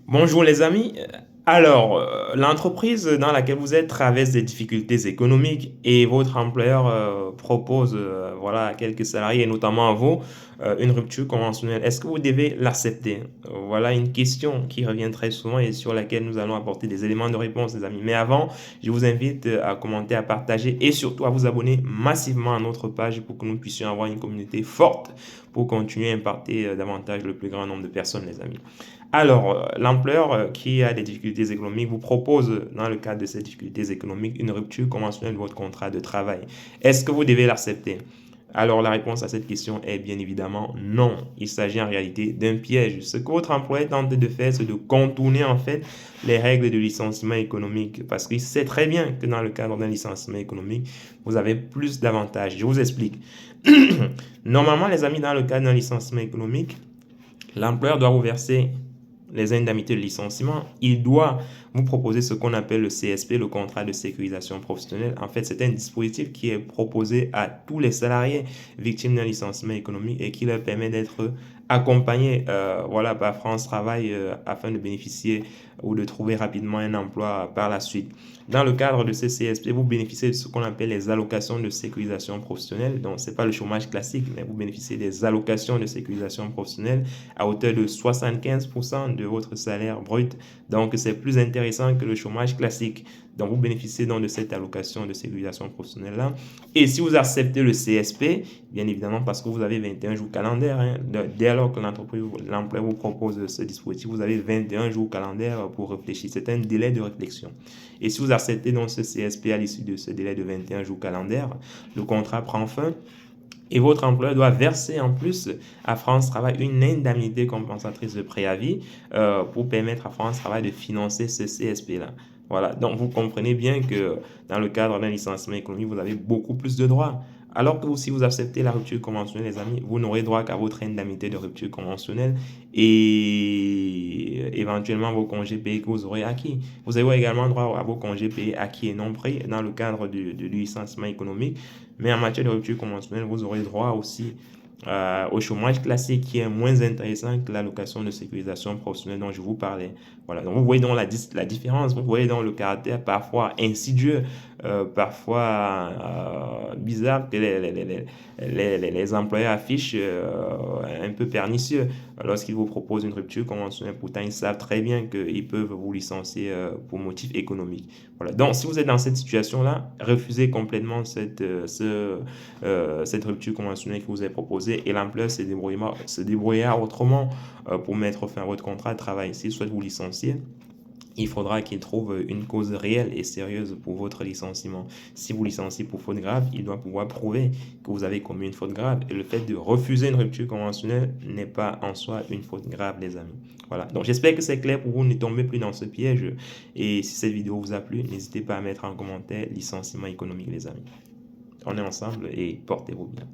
Bonjour les amis. Alors, l'entreprise dans laquelle vous êtes traverse des difficultés économiques et votre employeur propose voilà, à quelques salariés, et notamment à vous, une rupture conventionnelle. Est-ce que vous devez l'accepter? Voilà une question qui revient très souvent et sur laquelle nous allons apporter des éléments de réponse, les amis. Mais avant, je vous invite à commenter, à partager et surtout à vous abonner massivement à notre page pour que nous puissions avoir une communauté forte pour continuer à impacter davantage le plus grand nombre de personnes, les amis. Alors, l'employeur qui a des difficultés économiques vous propose, dans le cadre de ces difficultés économiques, une rupture conventionnelle de votre contrat de travail. Est-ce que vous devez l'accepter? Alors, la réponse à cette question est bien évidemment non. Il s'agit en réalité d'un piège. Ce que votre employeur tente de faire, c'est de contourner en fait les règles de licenciement économique parce qu'il sait très bien que dans le cadre d'un licenciement économique, vous avez plus d'avantages. Je vous explique. Normalement, les amis, dans le cadre d'un licenciement économique, l'employeur doit vous verser les indemnités de licenciement, il doit vous proposer ce qu'on appelle le CSP, le contrat de sécurisation professionnelle. En fait, c'est un dispositif qui est proposé à tous les salariés victimes d'un licenciement économique et qui leur permet d'être accompagnés voilà, par France Travail afin de bénéficier ou de trouver rapidement un emploi par la suite. Dans le cadre de ce CSP, vous bénéficiez de ce qu'on appelle les allocations de sécurisation professionnelle. Donc, ce n'est pas le chômage classique, mais vous bénéficiez des allocations de sécurisation professionnelle à hauteur de 75% de votre salaire brut. Donc, c'est plus intéressant que le chômage classique. Donc, vous bénéficiez donc de cette allocation de sécurisation professionnelle-là. Et si vous acceptez le CSP, bien évidemment, parce que vous avez 21 jours calendaires, hein, dès lors que l'employeur vous propose ce dispositif, vous avez 21 jours calendaires pour réfléchir. C'est un délai de réflexion. Et si vous acceptez donc ce CSP à l'issue de ce délai de 21 jours calendaires, le contrat prend fin et votre employeur doit verser en plus à France Travail une indemnité compensatrice de préavis pour permettre à France Travail de financer ce CSP-là. Voilà, donc vous comprenez bien que dans le cadre d'un licenciement économique, vous avez beaucoup plus de droits. Alors que si vous acceptez la rupture conventionnelle, les amis, vous n'aurez droit qu'à votre indemnité de rupture conventionnelle et éventuellement vos congés payés que vous aurez acquis. Vous avez également droit à vos congés payés acquis et non pris dans le cadre du licenciement économique. Mais en matière de rupture conventionnelle, vous aurez droit aussi au chômage classique qui est moins intéressant que l'allocation de sécurisation professionnelle dont je vous parlais. Voilà, donc vous voyez donc la différence, vous voyez donc le caractère parfois insidieux, parfois bizarre que les employeurs affichent un peu pernicieux lorsqu'ils vous proposent une rupture conventionnelle. Pourtant, ils savent très bien qu'ils peuvent vous licencier pour motif économique. Voilà. Donc, si vous êtes dans cette situation-là, refusez complètement cette rupture conventionnelle qui vous est proposée et l'employeur se débrouillera autrement pour mettre fin à votre contrat de travail. S'il souhaite vous licencier, il faudra qu'il trouve une cause réelle et sérieuse pour votre licenciement. Si vous licenciez pour faute grave, il doit pouvoir prouver que vous avez commis une faute grave. Et le fait de refuser une rupture conventionnelle n'est pas en soi une faute grave, les amis. Voilà. Donc, j'espère que c'est clair pour vous. Ne tombez plus dans ce piège. Et si cette vidéo vous a plu, n'hésitez pas à mettre en commentaire licenciement économique, les amis. On est ensemble et portez-vous bien.